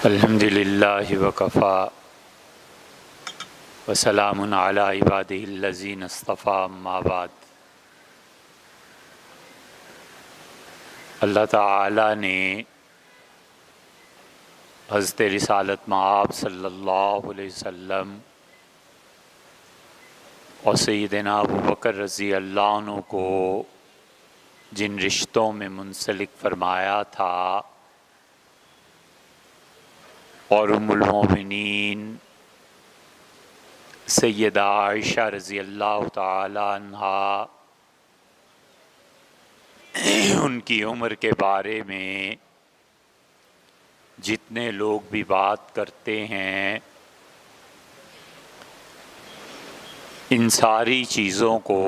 الحمدللہ وکفا وسلام علی عبادہ الذین اصطفیٰ اما بعد۔ اللہ تعالیٰ نے حضرت رسالت مآب صلی اللہ علیہ وسلم اور سیدنا ابوبکر رضی اللہ عنہ کو جن رشتوں میں منسلک فرمایا تھا اور ام المومنین سیدہ عائشہ رضی اللہ تعالی عنہا ان کی عمر کے بارے میں جتنے لوگ بھی بات کرتے ہیں، ان ساری چیزوں کو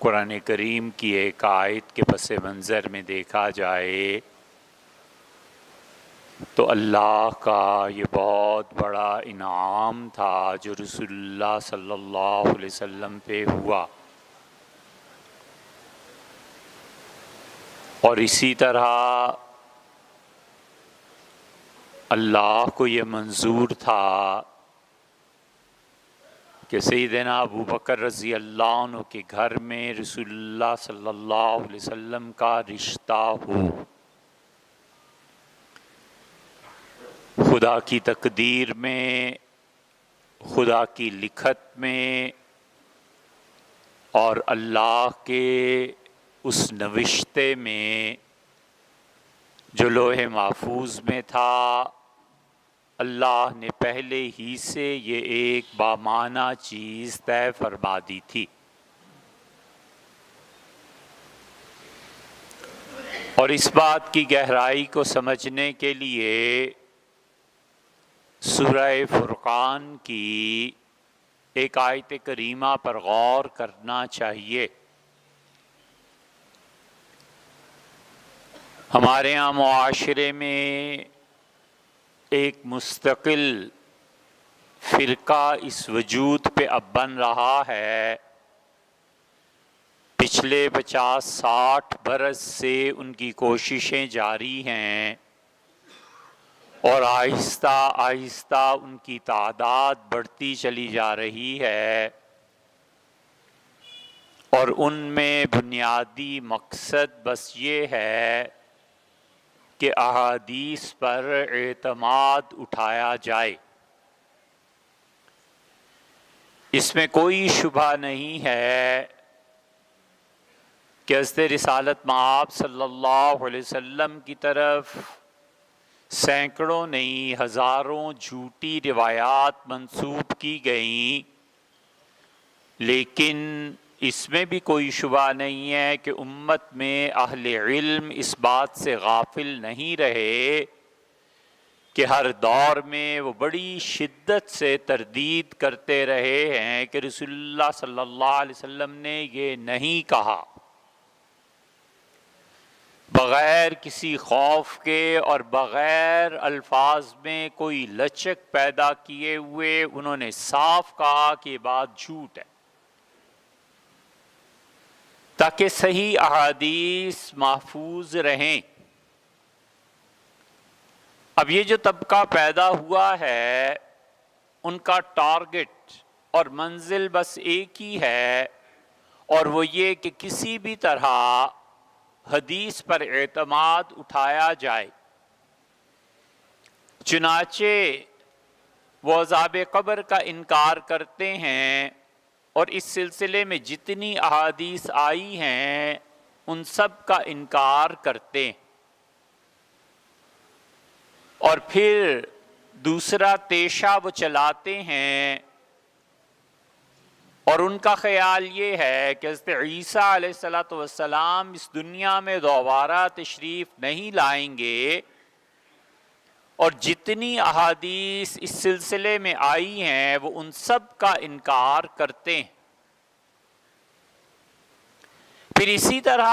قرآن کریم کی ایک آیت کے پس منظر میں دیکھا جائے تو اللہ کا یہ بہت بڑا انعام تھا جو رسول اللہ صلی اللہ علیہ وسلم پہ ہوا، اور اسی طرح اللہ کو یہ منظور تھا کہ سیدنا ابوبکر رضی اللہ عنہ کے گھر میں رسول اللہ صلی اللہ علیہ وسلم کا رشتہ ہو۔ خدا کی تقدیر میں، خدا کی لکھت میں اور اللہ کے اس نوشتے میں جو لوح محفوظ میں تھا، اللہ نے پہلے ہی سے یہ ایک بامعنی چیز طے فرما دی تھی، اور اس بات کی گہرائی کو سمجھنے کے لیے سورہ فرقان کی ایک آیت کریمہ پر غور کرنا چاہیے۔ ہمارے ہاں معاشرے میں ایک مستقل فرقہ اس وجود پہ اب بن رہا ہے، پچھلے 50-60 برس سے ان کی کوششیں جاری ہیں اور آہستہ آہستہ ان کی تعداد بڑھتی چلی جا رہی ہے، اور ان میں بنیادی مقصد بس یہ ہے کہ احادیث پر اعتماد اٹھایا جائے۔ اس میں کوئی شبہ نہیں ہے کہ حضرت رسالت مآب صلی اللہ علیہ وسلم کی طرف سینکڑوں نہیں ہزاروں جھوٹی روایات منسوب کی گئیں، لیکن اس میں بھی کوئی شبہ نہیں ہے کہ امت میں اہل علم اس بات سے غافل نہیں رہے کہ ہر دور میں وہ بڑی شدت سے تردید کرتے رہے ہیں کہ رسول اللہ صلی اللہ علیہ وسلم نے یہ نہیں کہا۔ بغیر کسی خوف کے اور بغیر الفاظ میں کوئی لچک پیدا کیے ہوئے انہوں نے صاف کہا کہ یہ بات جھوٹ ہے، تاکہ صحیح احادیث محفوظ رہیں۔ اب یہ جو طبقہ پیدا ہوا ہے، ان کا ٹارگٹ اور منزل بس ایک ہی ہے، اور وہ یہ کہ کسی بھی طرح حدیث پر اعتماد اٹھایا جائے۔ چنانچہ وہ عذاب قبر کا انکار کرتے ہیں، اور اس سلسلے میں جتنی احادیث آئی ہیں ان سب کا انکار کرتے ہیں، اور پھر دوسرا تیشہ وہ چلاتے ہیں، اور ان کا خیال یہ ہے کہ حضرت عیسیٰ علیہ السلام اس دنیا میں دوبارہ تشریف نہیں لائیں گے، اور جتنی احادیث اس سلسلے میں آئی ہیں وہ ان سب کا انکار کرتے ہیں۔ پھر اسی طرح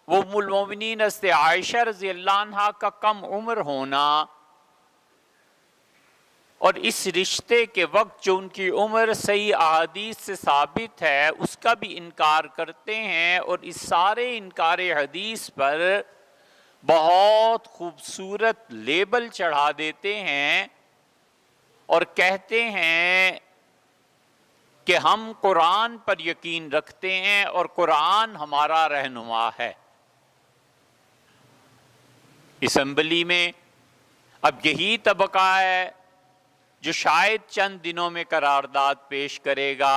وہ ام المومنین حضرت عائشہ رضی اللہ عنہا کا کم عمر ہونا، اور اس رشتے کے وقت جو ان کی عمر صحیح احادیث سے ثابت ہے اس کا بھی انکار کرتے ہیں، اور اس سارے انکار حدیث پر بہت بہت خوبصورت لیبل چڑھا دیتے ہیں اور کہتے ہیں کہ ہم قرآن پر یقین رکھتے ہیں اور قرآن ہمارا رہنما ہے۔ اسمبلی میں اب یہی طبقہ ہے جو شاید چند دنوں میں قرارداد پیش کرے گا۔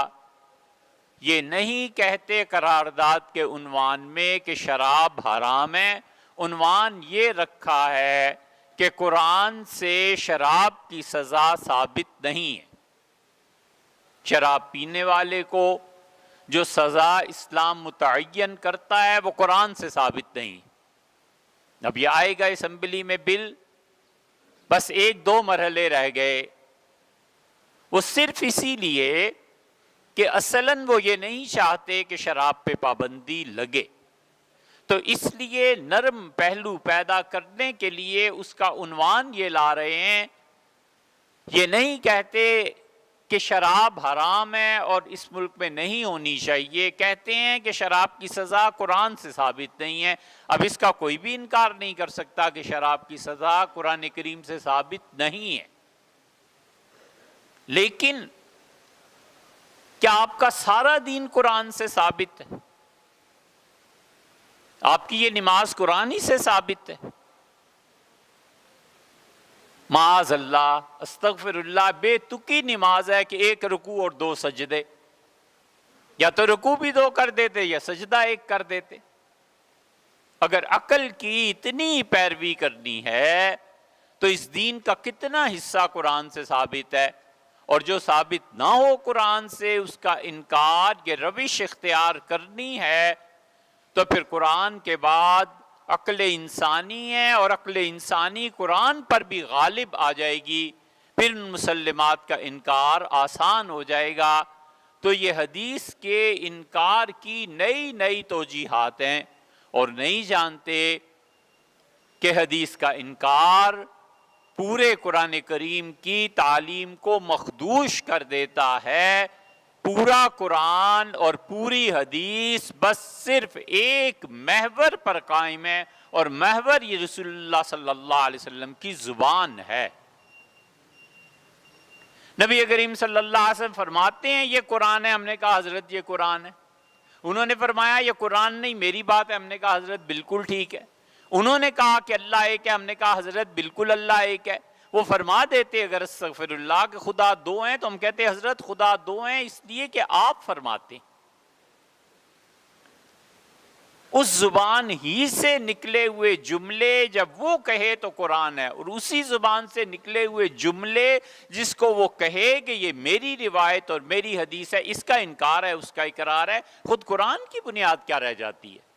یہ نہیں کہتے قرارداد کے عنوان میں کہ شراب حرام ہے، عنوان یہ رکھا ہے کہ قرآن سے شراب کی سزا ثابت نہیں ہے۔ شراب پینے والے کو جو سزا اسلام متعین کرتا ہے وہ قرآن سے ثابت نہیں۔ اب یہ آئے گا اسمبلی میں بل، بس 1-2 مرحلے رہ گئے، وہ صرف اسی لیے کہ اصلاً وہ یہ نہیں چاہتے کہ شراب پہ پابندی لگے، تو اس لیے نرم پہلو پیدا کرنے کے لیے اس کا عنوان یہ لا رہے ہیں۔ یہ نہیں کہتے کہ شراب حرام ہے اور اس ملک میں نہیں ہونی چاہیے، کہتے ہیں کہ شراب کی سزا قرآن سے ثابت نہیں ہے۔ اب اس کا کوئی بھی انکار نہیں کر سکتا کہ شراب کی سزا قرآن کریم سے ثابت نہیں ہے، لیکن کیا آپ کا سارا دین قرآن سے ثابت ہے؟ آپ کی یہ نماز قرآن ہی سے ثابت ہے؟ معاذ اللہ، استغفر اللہ، بے تکی نماز ہے کہ 1 رکوع اور 2 سجدے، یا تو رکوع بھی 2 کر دیتے یا سجدہ 1 کر دیتے۔ اگر عقل کی اتنی پیروی کرنی ہے تو اس دین کا کتنا حصہ قرآن سے ثابت ہے، اور جو ثابت نہ ہو قرآن سے اس کا انکار، یہ روش اختیار کرنی ہے، تو پھر قرآن کے بعد عقل انسانی ہے، اور عقل انسانی قرآن پر بھی غالب آ جائے گی، پھر ان مسلمات کا انکار آسان ہو جائے گا۔ تو یہ حدیث کے انکار کی نئی نئی توجیحات ہیں، اور نہیں جانتے کہ حدیث کا انکار پورے قرآن کریم کی تعلیم کو مخدوش کر دیتا ہے۔ پورا قرآن اور پوری حدیث بس صرف ایک محور پر قائم ہے، اور محور یہ رسول اللہ صلی اللہ علیہ وسلم کی زبان ہے۔ نبی کریم صلی اللہ علیہ وسلم فرماتے ہیں یہ قرآن ہے، ہم نے کہا حضرت یہ قرآن ہے۔ انہوں نے فرمایا یہ قرآن نہیں میری بات ہے، ہم نے کہا حضرت بالکل ٹھیک ہے۔ انہوں نے کہا کہ اللہ ایک ہے، ہم نے کہا حضرت بالکل اللہ ایک ہے۔ وہ فرما دیتے اگر استغفر اللہ کہ خدا 2 ہیں، تو ہم کہتے حضرت خدا 2 ہیں اس لیے کہ آپ فرماتے ہیں۔ اس زبان ہی سے نکلے ہوئے جملے جب وہ کہے تو قرآن ہے، اور اسی زبان سے نکلے ہوئے جملے جس کو وہ کہے کہ یہ میری روایت اور میری حدیث ہے، اس کا انکار ہے، اس کا اقرار ہے، خود قرآن کی بنیاد کیا رہ جاتی ہے؟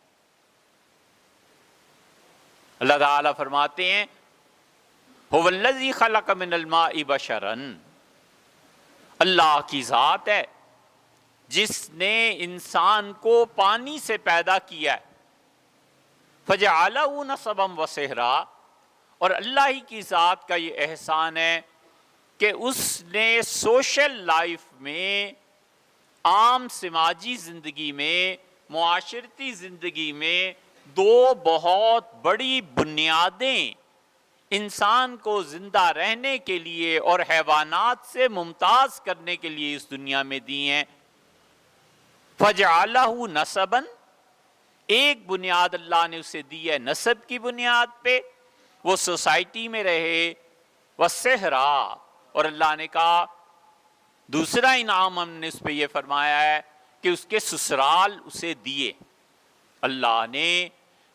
اللہ تعالیٰ فرماتے ہیں هو الذی خلق من الماء بشرا، اللہ کی ذات ہے جس نے انسان کو پانی سے پیدا کیا ہے، فجعلہ نسبا وصہرا، اور اللہ ہی کی ذات کا یہ احسان ہے کہ اس نے سوشل لائف میں، عام سماجی زندگی میں، معاشرتی زندگی میں 2 بہت بڑی بنیادیں انسان کو زندہ رہنے کے لیے اور حیوانات سے ممتاز کرنے کے لیے اس دنیا میں دی ہیں۔ فجعلہ نسبا، ایک بنیاد اللہ نے اسے دی ہے نسب کی بنیاد پہ، وہ سوسائٹی میں رہے، وصہرا، اور اللہ نے کہا دوسرا انعام ہم نے اس پہ یہ فرمایا ہے کہ اس کے سسرال اسے دیے۔ اللہ نے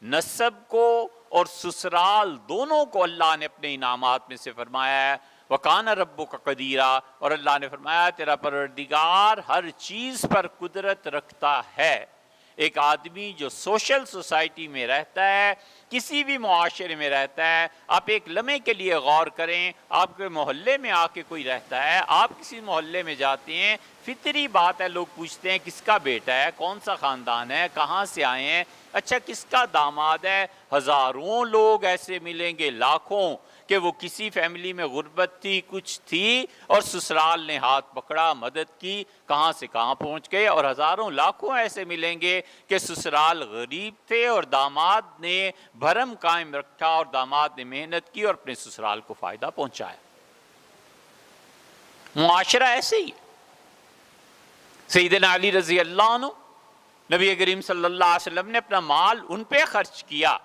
نسب کو اور سسرال دونوں کو اللہ نے اپنے انعامات میں سے فرمایا ہے۔ وَقَانَ رَبُّكَ قَدِيرًا، اور اللہ نے فرمایا تیرا پروردگار ہر چیز پر قدرت رکھتا ہے۔ ایک آدمی جو سوشل سوسائٹی میں رہتا ہے، کسی بھی معاشرے میں رہتا ہے، آپ ایک لمحے کے لیے غور کریں، آپ کے محلے میں آ کے کوئی رہتا ہے، آپ کسی محلے میں جاتے ہیں، فطری بات ہے لوگ پوچھتے ہیں کس کا بیٹا ہے، کون سا خاندان ہے، کہاں سے آئے ہیں، اچھا کس کا داماد ہے۔ ہزاروں لوگ ایسے ملیں گے، لاکھوں، کہ وہ کسی فیملی میں غربت تھی، کچھ تھی، اور سسرال نے ہاتھ پکڑا، مدد کی، کہاں سے کہاں پہنچ گئے، اور ہزاروں لاکھوں ایسے ملیں گے کہ سسرال غریب تھے اور داماد نے بھرم قائم رکھا اور داماد نے محنت کی اور اپنے سسرال کو فائدہ پہنچایا۔ معاشرہ ایسے ہی ہے۔ سیدنا علی رضی اللہ عنہ، نبی کریم صلی اللہ علیہ وسلم نے اپنا مال ان پہ خرچ کیا۔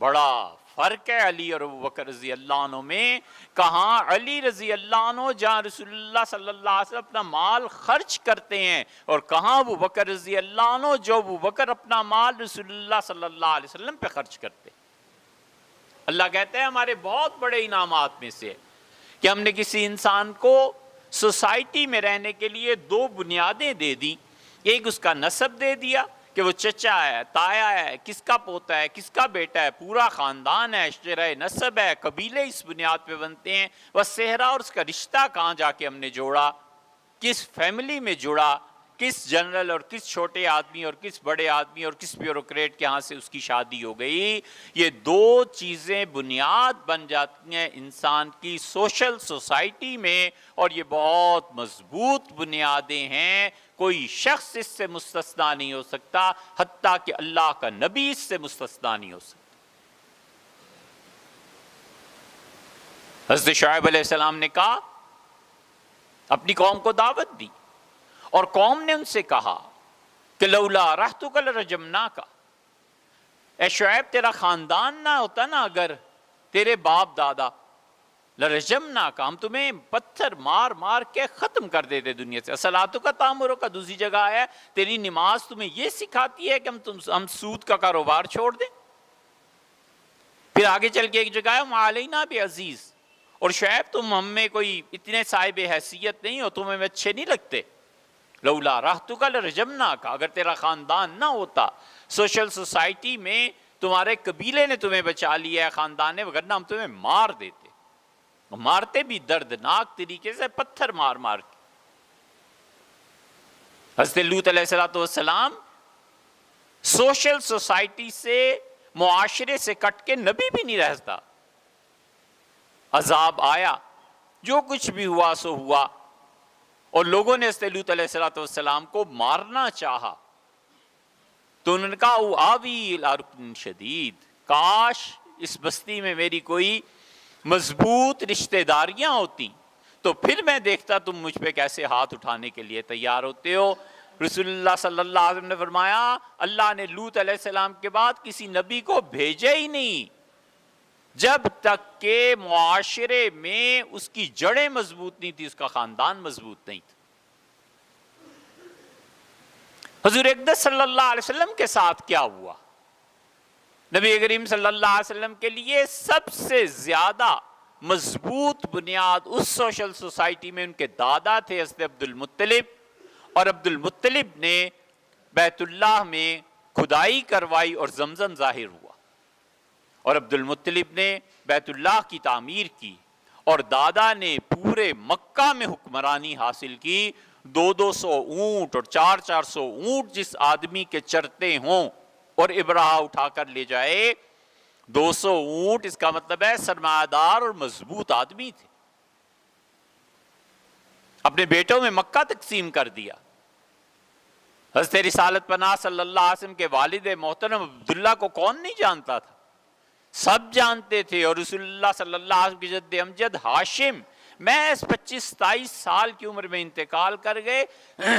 بڑا فرق ہے علی اور ابوبکر رضی اللہ عنہ میں۔ کہاں علی رضی اللہ عنہ جہاں رسول اللہ صلی اللہ علیہ وسلم اپنا مال خرچ کرتے ہیں، اور کہاں ابوبکر رضی اللہ عنہ جو ابوبکر اپنا مال رسول اللہ صلی اللہ علیہ وسلم پہ خرچ کرتے ہیں۔ اللہ کہتا ہے ہمارے بہت بڑے انعامات میں سے کہ ہم نے کسی انسان کو سوسائٹی میں رہنے کے لیے دو بنیادیں دے دی۔ ایک اس کا نسب دے دیا کہ وہ چچا ہے، تایا ہے، کس کا پوتا ہے، کس کا بیٹا ہے، پورا خاندان ہے، شرح نسب ہے، قبیلے اس بنیاد پہ بنتے ہیں۔ وہ صحرا اور اس کا رشتہ کہاں جا کے ہم نے جوڑا، کس فیملی میں جڑا، کس جنرل اور کس چھوٹے آدمی اور کس بڑے آدمی اور کس بیوروکریٹ کے ہاں سے اس کی شادی ہو گئی۔ یہ دو چیزیں بنیاد بن جاتی ہیں انسان کی سوشل سوسائٹی میں، اور یہ بہت مضبوط بنیادیں ہیں۔ کوئی شخص اس سے مستثنا نہیں ہو سکتا، حتیٰ کہ اللہ کا نبی اس سے مستثنا نہیں ہو سکتا۔ حضرت شعیب علیہ السلام نے کہا، اپنی قوم کو دعوت دی، اور قوم نے ان سے کہا کہ لولا رحتک لرجمناک، اے شعیب تیرا خاندان نہ ہوتا نا، اگر تیرے باپ دادا، لرجمناک، ہم تمہیں پتھر مار مار کے ختم کر دیتے دنیا سے۔ الصلاۃ کا تامروں کا دوسری جگہ ہے، تیری نماز تمہیں یہ سکھاتی ہے کہ ہم سود کا کاروبار چھوڑ دیں۔ پھر آگے چل کے ایک جگہ ہے وعلینا بعزیز، اور شعیب تم ہم میں کوئی اتنے صاحب حیثیت نہیں ہو، تمہیں ہمیں اچھے نہیں لگتے۔ لولا رحتک لرجمناک، اگر تیرا خاندان نہ ہوتا، سوشل سوسائٹی میں تمہارے قبیلے نے تمہیں بچا لیا ہے، خاندان نے، وگرنہ ہم تمہیں مار دیتے، مارتے بھی دردناک طریقے سے، پتھر مار مار کے۔ حضرت لوط علیہ السلام سوشل سوسائٹی سے، معاشرے سے کٹ کے نبی بھی نہیں رہتا۔ عذاب آیا، جو کچھ بھی ہوا سو ہوا، اور لوگوں نے حضرت لوط علیہ السلام کو مارنا چاہا، تو انہوں نے کہا او آوی الی رکن شدید، کاش اس بستی میں میری کوئی مضبوط رشتہ داریاں ہوتی، تو پھر میں دیکھتا تم مجھ پہ کیسے ہاتھ اٹھانے کے لیے تیار ہوتے ہو۔ رسول اللہ صلی اللہ علیہ وسلم نے فرمایا، اللہ نے لوط علیہ السلام کے بعد کسی نبی کو بھیجا ہی نہیں جب تک کہ معاشرے میں اس کی جڑیں مضبوط نہیں تھی، اس کا خاندان مضبوط نہیں تھا۔ حضور اقدس صلی اللہ علیہ وسلم کے ساتھ کیا ہوا؟ نبی کریم صلی اللہ علیہ وسلم کے لیے سب سے زیادہ مضبوط بنیاد اس سوشل سوسائٹی میں ان کے دادا تھے حضرت عبد المطلب، اور عبد المطلب نے بیت اللہ میں کھدائی کروائی اور زمزم ظاہر ہوا، اور عبد المطلب نے بیت اللہ کی تعمیر کی، اور دادا نے پورے مکہ میں حکمرانی حاصل کی۔ 200 اونٹ اور 400 اونٹ جس آدمی کے چرتے ہوں اور ابراہ اٹھا کر لے جائے، 200 اونٹ، اس کا مطلب ہے سرمایہ دار اور مضبوط آدمی تھے۔ اپنے بیٹوں میں مکہ تقسیم کر دیا۔ حضرت رسالت پناہ صلی اللہ علیہ وسلم کے والد محترم عبداللہ کو کون نہیں جانتا تھا؟ سب جانتے تھے، اور رسول اللہ صلی اللہ علیہ وسلم کی جد امجد ہاشم محض 25-27 سال کی عمر میں انتقال کر گئے،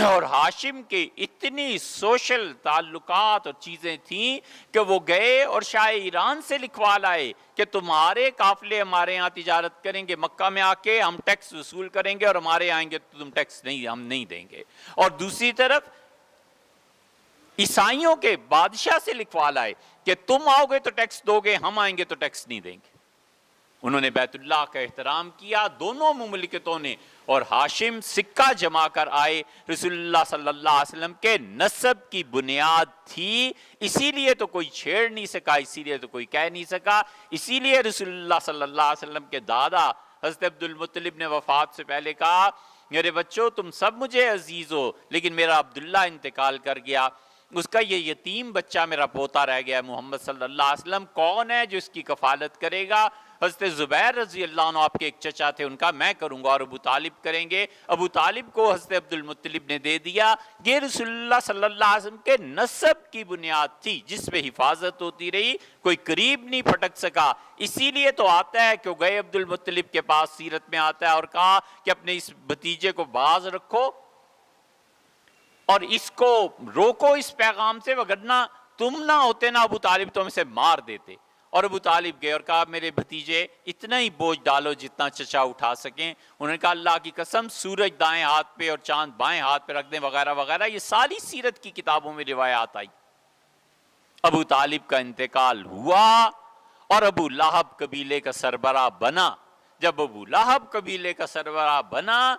اور ہاشم کے اتنی سوشل تعلقات اور چیزیں تھیں کہ وہ گئے اور شاہ ایران سے لکھوا لائے کہ تمہارے قافلے ہمارے ہاں تجارت کریں گے، مکہ میں آ کے ہم ٹیکس وصول کریں گے، اور ہمارے آئیں گے تو تم ٹیکس نہیں، ہم نہیں دیں گے۔ اور دوسری طرف عیسائیوں کے بادشاہ سے لکھوا لائے کہ تم آؤ گے تو ٹیکس دو گے، ہم آئیں گے تو ٹیکس نہیں دیں گے۔ انہوں نے بیت اللہ کا احترام کیا دونوں مملکتوں نے، اور ہاشم سکہ جما کر آئے۔ رسول اللہ صلی اللہ علیہ وسلم کے نسب کی بنیاد تھی، اسی لیے تو کوئی چھیڑ نہیں سکا، اسی لیے تو کوئی کہہ نہیں سکا۔ اسی لیے رسول اللہ صلی اللہ علیہ وسلم کے دادا حضرت عبد المطلب نے وفات سے پہلے کہا، میرے بچوں تم سب مجھے عزیز ہو، لیکن میرا عبداللہ انتقال کر گیا، اس کا یہ یتیم بچہ میرا پوتا رہ گیا ہے، محمد صلی اللہ علیہ وسلم کون ہے جو اس کی کفالت کرے گا؟ حضرت زبیر رضی اللہ عنہ آپ کے ایک چچا تھے، ان کا میں کروں گا اور ابو طالب کریں گے۔ ابو طالب کو حضرت عبد المطلب نے دے دیا۔ یہ رسول اللہ صلی اللہ علیہ وسلم کے نسب کی بنیاد تھی جس پہ حفاظت ہوتی رہی، کوئی قریب نہیں پھٹک سکا۔ اسی لیے تو آتا ہے کہ وہ گئے عبد المطلب کے پاس، سیرت میں آتا ہے، اور کہا کہ اپنے اس بھتیجے کو باز رکھو اور اس کو روکو اس پیغام سے، وگرنہ تم نہ ہوتے نا ابو طالب تو ہم اسے مار دیتے۔ اور ابو طالب گئے اور کہا میرے بھتیجے اتنا ہی بوجھ ڈالو جتنا چچا اٹھا سکیں۔ انہوں نے کہا اللہ کی قسم سورج دائیں ہاتھ پہ اور چاند بائیں ہاتھ پہ رکھ دیں وغیرہ وغیرہ، یہ ساری سیرت کی کتابوں میں روایات آئی۔ ابو طالب کا انتقال ہوا اور ابو لہب قبیلے کا سربراہ بنا۔ جب ابو لہب قبیلے کا سربراہ بنا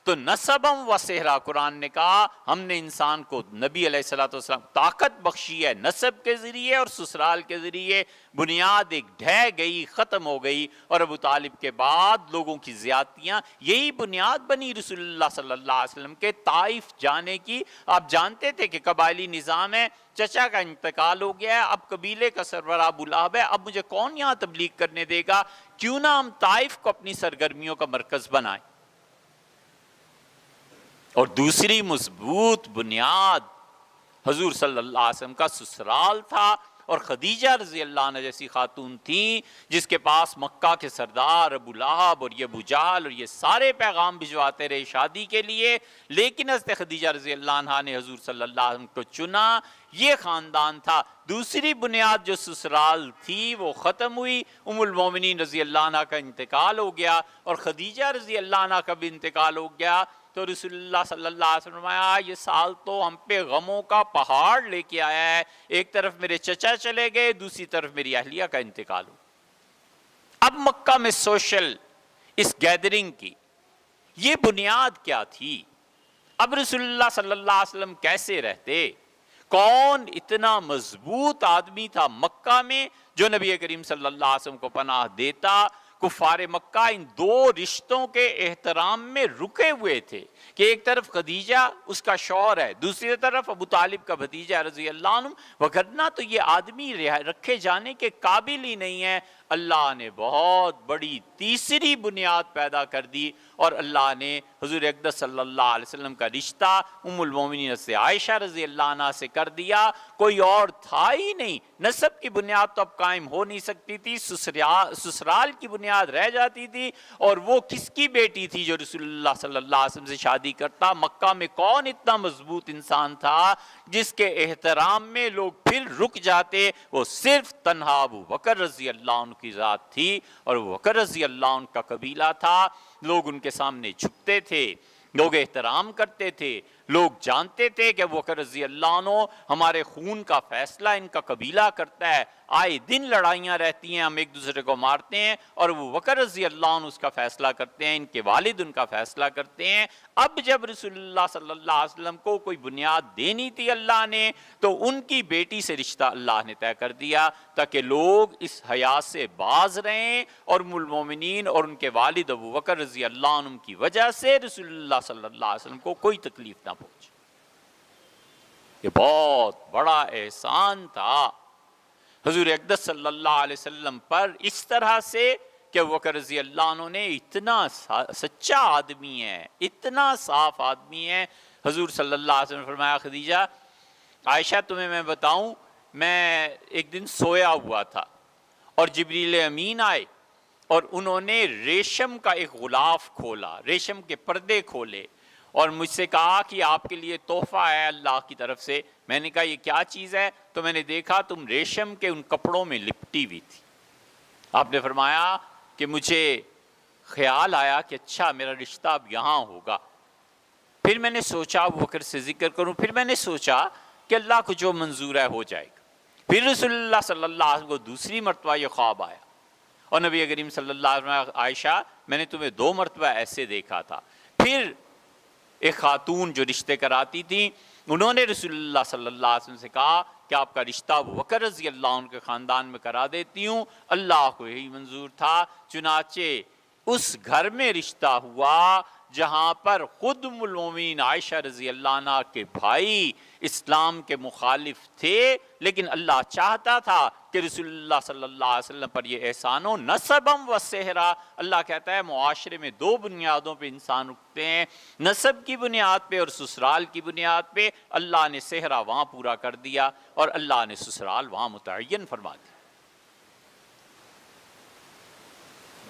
تو نسبم و صہرا، قرآن نے کہا ہم نے انسان کو نبی علیہ الصلوۃ والسلام طاقت بخشی ہے نسب کے ذریعے اور سسرال کے ذریعے۔ بنیاد ایک ڈھہ گئی، ختم ہو گئی، اور ابو طالب کے بعد لوگوں کی زیادتیاں، یہی بنیاد بنی رسول اللہ صلی اللہ علیہ وسلم کے طائف جانے کی۔ آپ جانتے تھے کہ قبائلی نظام ہے، چچا کا انتقال ہو گیا ہے، اب قبیلے کا سربراہ ابو لہب ہے، اب مجھے کون یہاں تبلیغ کرنے دے گا؟ کیوں نہ ہم طائف کو اپنی سرگرمیوں کا مرکز بنائیں۔ اور دوسری مضبوط بنیاد حضور صلی اللہ علیہ وسلم کا سسرال تھا، اور خدیجہ رضی اللہ عنہ جیسی خاتون تھیں جس کے پاس مکہ کے سردار ابو لہب اور یہ ابو جہل اور یہ سارے پیغام بھجواتے رہے شادی کے لیے، لیکن حضرت خدیجہ رضی اللہ عنہ نے حضور صلی اللہ علیہ وسلم کو چنا۔ یہ خاندان تھا۔ دوسری بنیاد جو سسرال تھی وہ ختم ہوئی، ام المومنین رضی اللہ عنہ کا انتقال ہو گیا اور خدیجہ رضی اللہ عنہ کا بھی انتقال ہو گیا، تو رسول اللہ صلی اللہ علیہ وسلم نے فرمایا یہ سال تو ہم پہ غموں کا پہاڑ لے کے آیا ہے، ایک طرف میرے چچا چلے گئے، دوسری طرف میری اہلیہ کا انتقال ہو۔ اب مکہ میں سوشل اس گیدرنگ کی یہ بنیاد کیا تھی؟ اب رسول اللہ صلی اللہ علیہ وسلم کیسے رہتے؟ کون اتنا مضبوط آدمی تھا مکہ میں جو نبی کریم صلی اللہ علیہ وسلم کو پناہ دیتا؟ کفار مکہ ان دو رشتوں کے احترام میں رکے ہوئے تھے کہ ایک طرف خدیجہ اس کا شوہر ہے، دوسری طرف ابو طالب کا بھتیجا رضی اللہ عنہ، وگرنہ تو یہ آدمی رکھے جانے کے قابل ہی نہیں ہے۔ اللہ نے بہت بڑی تیسری بنیاد پیدا کر دی اور اللہ نے حضور اقدس صلی اللہ علیہ وسلم کا رشتہ ام المومنین سے عائشہ رضی اللہ عنہ سے کر دیا۔ کوئی اور تھا ہی نہیں، نسب کی بنیاد تو اب قائم ہو نہیں سکتی تھی، سسرال کی بنیاد رہ جاتی تھی، اور وہ کس کی بیٹی تھی جو رسول اللہ صلی اللہ علیہ وسلم سے شادی کرتا؟ مکہ میں کون اتنا مضبوط انسان تھا جس کے احترام میں لوگ پھر رک جاتے؟ وہ صرف تنہا ابو بکر رضی اللہ عنہ کی ذات تھی، اور ابو بکر رضی اللہ عنہ کا قبیلہ تھا۔ لوگ ان کے سامنے جھکتے تھے، لوگ احترام کرتے تھے، لوگ جانتے تھے کہ ابو بکر رضی اللہ عنہ ہمارے خون کا فیصلہ ان کا قبیلہ کرتا ہے، آئے دن لڑائیاں رہتی ہیں، ہم ایک دوسرے کو مارتے ہیں، اور ابو بکر رضی اللہ عنہ اس کا فیصلہ کرتے ہیں، ان کے والد ان کا فیصلہ کرتے ہیں۔ اب جب رسول اللہ صلی اللہ علیہ وسلم کو کوئی بنیاد دینی تھی اللہ نے، تو ان کی بیٹی سے رشتہ اللہ نے طے کر دیا تاکہ لوگ اس حیا سے باز رہیں، اور ام المومنین اور ان کے والد ابو بکر رضی اللہ عنہ کی وجہ سے رسول اللہ صلی اللہ علیہ وسلم کو کوئی تکلیف نہ پہنچے۔ یہ بہت بڑا احسان تھا حضور اقدس صلی اللہ علیہ وسلم پر، اس طرح سے کہ ابو بکر رضی اللہ عنہ نے اتنا سچا آدمی ہے، اتنا صاف آدمی ہے۔ حضور صلی اللہ علیہ وسلم نے فرمایا خدیجہ، عائشہ تمہیں میں بتاؤں، میں ایک دن سویا ہوا تھا اور جبریل امین آئے اور انہوں نے ریشم کا ایک غلاف کھولا، ریشم کے پردے کھولے، اور مجھ سے کہا کہ آپ کے لیے تحفہ ہے اللہ کی طرف سے۔ میں نے کہا یہ کیا چیز ہے؟ تو میں نے دیکھا تم ریشم کے ان کپڑوں میں لپٹی ہوئی تھی۔ آپ نے فرمایا کہ مجھے خیال آیا کہ اچھا میرا رشتہ اب یہاں ہوگا۔ پھر میں نے سوچا ابو بکر سے ذکر کروں، پھر میں نے سوچا کہ اللہ کو جو منظور ہے ہو جائے گا۔ پھر رسول اللہ صلی اللہ علیہ وسلم کو دوسری مرتبہ یہ خواب آیا، اور نبی کریم صلی اللہ علیہ وسلم، عائشہ میں نے تمہیں 2 مرتبہ ایسے دیکھا تھا۔ پھر ایک خاتون جو رشتے کراتی تھی، انہوں نے رسول اللہ صلی اللہ علیہ وسلم سے کہا کہ آپ کا رشتہ ابو بکر رضی اللہ عنہ کے خاندان میں کرا دیتی ہوں۔ اللہ کو یہی منظور تھا، چنانچہ اس گھر میں رشتہ ہوا جہاں پر خود ام المومنین عائشہ رضی اللہ عنہ کے بھائی اسلام کے مخالف تھے، لیکن اللہ چاہتا تھا کہ رسول اللہ صلی اللہ علیہ وسلم پر یہ احسان ہو۔ نسبم و صہرا، اللہ کہتا ہے معاشرے میں دو بنیادوں پہ انسان رکتے ہیں، نسب کی بنیاد پہ اور سسرال کی بنیاد پہ۔ اللہ نے صہرا وہاں پورا کر دیا اور اللہ نے سسرال وہاں متعین فرما دیا۔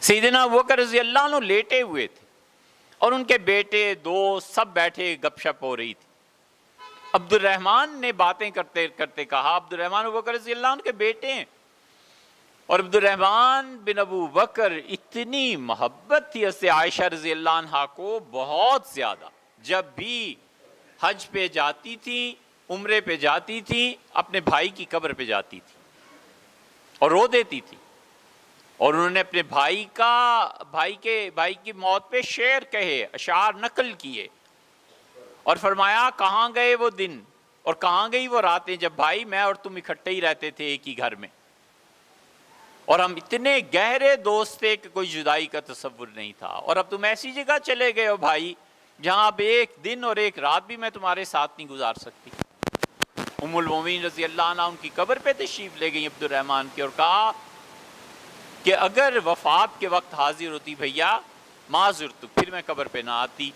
سیدنا ابوبکر رضی اللہ عنہ لیٹے ہوئے تھے اور ان کے بیٹے دوست سب بیٹھے گپ شپ ہو رہی تھی۔ عبد الرحمن نے باتیں کرتے کرتے کہا، عبد الرحمن ابوبکر رضی اللہ عنہ کے بیٹے ہیں، اور عبد الرحمن بن ابو بکر اتنی محبت تھی اس سے عائشہ رضی اللہ عنہ کو بہت زیادہ، جب بھی حج پہ جاتی تھی، عمرے پہ جاتی تھی، اپنے بھائی کی قبر پہ جاتی تھی اور رو دیتی تھی، اور انہوں نے اپنے بھائی کی موت پہ شعر کہے، اشعار نقل کیے، اور فرمایا کہاں گئے وہ دن اور کہاں گئی وہ راتیں جب بھائی میں اور تم اکٹھے ہی رہتے تھے ایک ہی گھر میں، اور ہم اتنے گہرے دوست تھے کہ کوئی جدائی کا تصور نہیں تھا، اور اب تم ایسی جگہ چلے گئے ہو بھائی جہاں اب ایک دن اور ایک رات بھی میں تمہارے ساتھ نہیں گزار سکتی۔ ام المومنین رضی اللہ عنہ ان کی قبر پہ تشریف لے گئی عبد الرحمن کی، اور کہا کہ اگر وفات کے وقت حاضر ہوتی بھیا معذر تو پھر میں قبر پہ نہ آتی،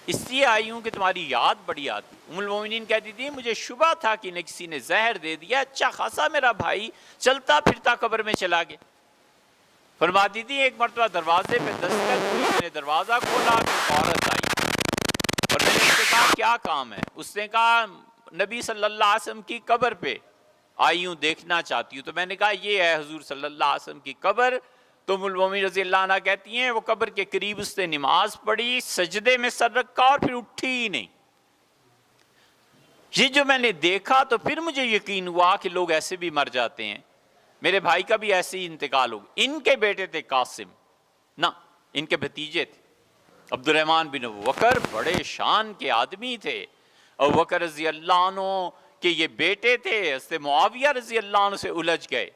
اس لیے آئی ہوں کہ تمہاری یاد بڑی آتی۔ ام المومنین کہتی تھی مجھے شبہ تھا کہ کسی نے زہر دے دیا، اچھا خاصا میرا بھائی چلتا پھرتا قبر میں چلا گیا۔ فرماتی تھی ایک مرتبہ دروازے پہ دستک ہوئی، میں نے دروازہ کھولا کہ ایک عورت آئی، اور میں نے اس سے کہا کیا کام ہے؟ اس نے کہا نبی صلی اللہ علیہ وسلم کی قبر پہ آئی ہوں، دیکھنا چاہتی ہوں۔ تو میں نے کہا یہ ہے حضور صلی اللہ علیہ وسلم کی قبر۔ تو ام المومنین رضی اللہ عنہ کہتی ہیں وہ قبر کے قریب اس نے نماز پڑھی، سجدے میں سر رکھا اور پھر اٹھی ہی نہیں۔ یہ جو میں نے دیکھا تو پھر مجھے یقین ہوا کہ لوگ ایسے بھی مر جاتے ہیں، میرے بھائی کا بھی ایسے ہی انتقال ہو گیا۔ ان کے بیٹے تھے قاسم، نہ ان کے بھتیجے تھے عبد الرحمن بن ابوبکر، بڑے شان کے آدمی تھے۔ ابوبکر رضی اللہ عنہ کہ یہ بیٹے تھے، حضرت معاویہ رضی اللہ عنہ سے الجھ گئے،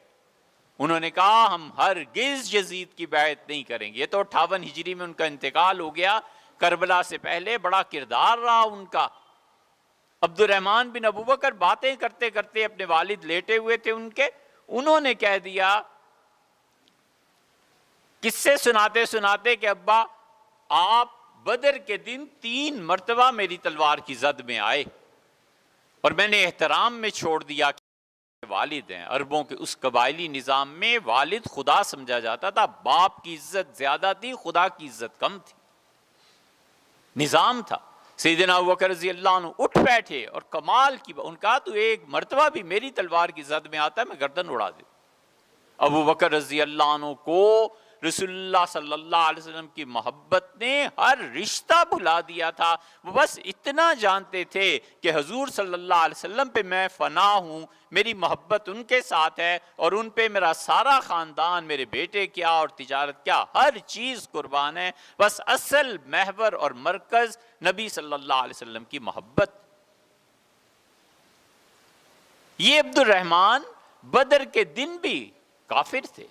انہوں نے کہا ہم ہرگز یزید کی بیعت نہیں کریں گے۔ یہ تو 58 ہجری میں ان کا انتقال ہو گیا، کربلا سے پہلے بڑا کردار رہا ان کا۔ عبد الرحمن بن ابوبکر باتیں کرتے کرتے اپنے والد لیٹے ہوئے تھے ان کے، انہوں نے کہہ دیا قصے سناتے سناتے کہ ابا آپ بدر کے دن 3 مرتبہ میری تلوار کی زد میں آئے، اور میں نے احترام میں چھوڑ دیا کہ والد ہیں۔ عربوں کے اس قبائلی نظام میں والد خدا سمجھا جاتا تھا، باپ کی عزت زیادہ تھی، خدا کی عزت کم تھی، نظام تھا۔ سیدنا ابوبکر رضی اللہ عنہ اٹھ بیٹھے اور کمال کی ان کا تو ایک مرتبہ بھی میری تلوار کی زد میں آتا ہے میں گردن اڑا دیتا۔ ابوبکر رضی اللہ عنہ کو رسول اللہ صلی اللہ علیہ وسلم کی محبت نے ہر رشتہ بھلا دیا تھا، وہ بس اتنا جانتے تھے کہ حضور صلی اللہ علیہ وسلم پہ میں فنا ہوں، میری محبت ان کے ساتھ ہے، اور ان پہ میرا سارا خاندان، میرے بیٹے کیا اور تجارت کیا، ہر چیز قربان ہے، بس اصل محور اور مرکز نبی صلی اللہ علیہ وسلم کی محبت۔ یہ عبد الرحمن بدر کے دن بھی کافر تھے،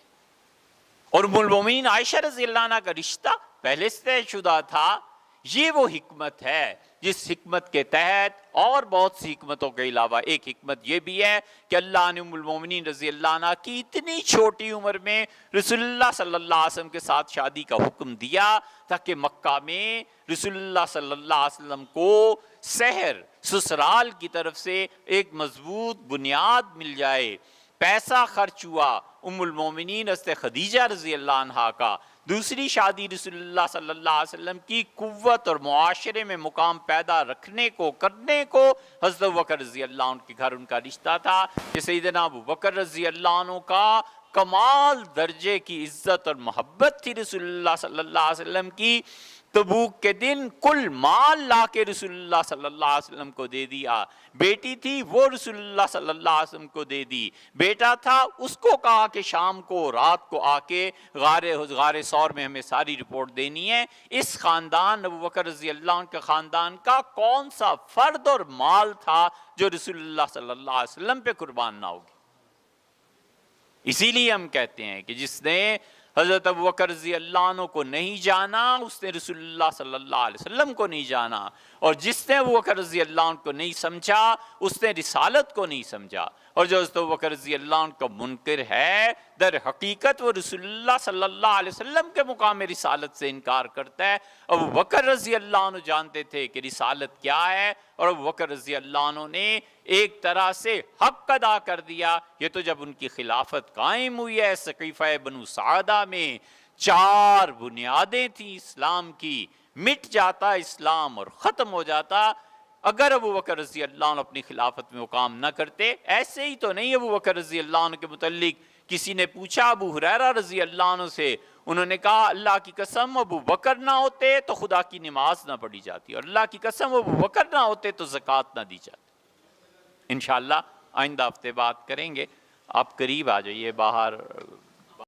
اور ام المومنین عائشہ رضی اللہ عنہ کا رشتہ پہلے سے طے شدہ تھا۔ یہ وہ حکمت ہے جس حکمت کے تحت اور بہت سی حکمتوں کے علاوہ ایک حکمت یہ بھی ہے کہ اللہ نے ام المومنین رضی اللہ عنہ کی اتنی چھوٹی عمر میں رسول اللہ صلی اللہ علیہ وسلم کے ساتھ شادی کا حکم دیا تاکہ مکہ میں رسول اللہ صلی اللہ علیہ وسلم کو سحر سسرال کی طرف سے ایک مضبوط بنیاد مل جائے۔ پیسہ خرچ ہوا ام المومنین حضرت خدیجہ رضی اللہ عنہا کا، دوسری شادی رسول اللہ صلی اللہ علیہ وسلم کی قوت اور معاشرے میں مقام پیدا رکھنے کو کرنے کو حضرت ابوبکر رضی اللہ عنہ کے گھر ان کا رشتہ تھا کہ سیدنا ابوبکر رضی اللہ عنہ کا کمال درجے کی عزت اور محبت تھی رسول اللہ صلی اللہ علیہ وسلم کی۔ تبوک کے دن کل مال لا کے رسول اللہ صلی اللہ علیہ وسلم کو دے دیا، بیٹی تھی وہ رسول اللہ صلی اللہ علیہ وسلم کو دے دی، بیٹا تھا اس کو کہا کہ شام کو رات کو آ کے غار ثور میں ہمیں ساری رپورٹ دینی ہے۔ اس خاندان ابوبکر رضی اللہ عنہ کے خاندان کا کون سا فرد اور مال تھا جو رسول اللہ صلی اللہ علیہ وسلم پہ قربان نہ ہوگی؟ اسی لیے ہم کہتے ہیں کہ جس نے حضرت ابوبکر رضی اللہ عنہ کو نہیں جانا، اس نے رسول اللہ صلی اللہ علیہ وسلم کو نہیں جانا، اور جس نے ابوبکر رضی اللہ عنہ کو نہیں سمجھا اس نے رسالت کو نہیں سمجھا، اور جو حضرت ابوبکر رضی اللہ عنہ کا منکر ہے در حقیقت وہ رسول اللہ صلی اللہ علیہ وسلم کے مقام رسالت سے انکار کرتا ہے۔ ابوبکر رضی اللہ عنہ جانتے تھے کہ رسالت کیا ہے، اور ابوبکر رضی اللہ عنہ نے ایک طرح سے حق ادا کر دیا۔ یہ تو جب ان کی خلافت قائم ہوئی ہے، سقیفہ بنو سعدہ میں 4 بنیادیں تھیں اسلام کی، مٹ جاتا اسلام اور ختم ہو جاتا اگر ابوبکر رضی اللہ عنہ اپنی خلافت میں وہ کام نہ کرتے۔ ایسے ہی تو نہیں ابوبکر رضی اللہ عنہ کے متعلق کسی نے پوچھا ابو ہریرہ رضی اللہ عنہ سے، انہوں نے کہا اللہ کی قسم ابوبکر نہ ہوتے تو خدا کی نماز نہ پڑھی جاتی، اور اللہ کی قسم ابوبکر نہ ہوتے تو زکوٰۃ نہ دی جاتی۔ انشاءاللہ آئندہ ہفتے بات کریں گے۔ آپ قریب آ جائیے، باہر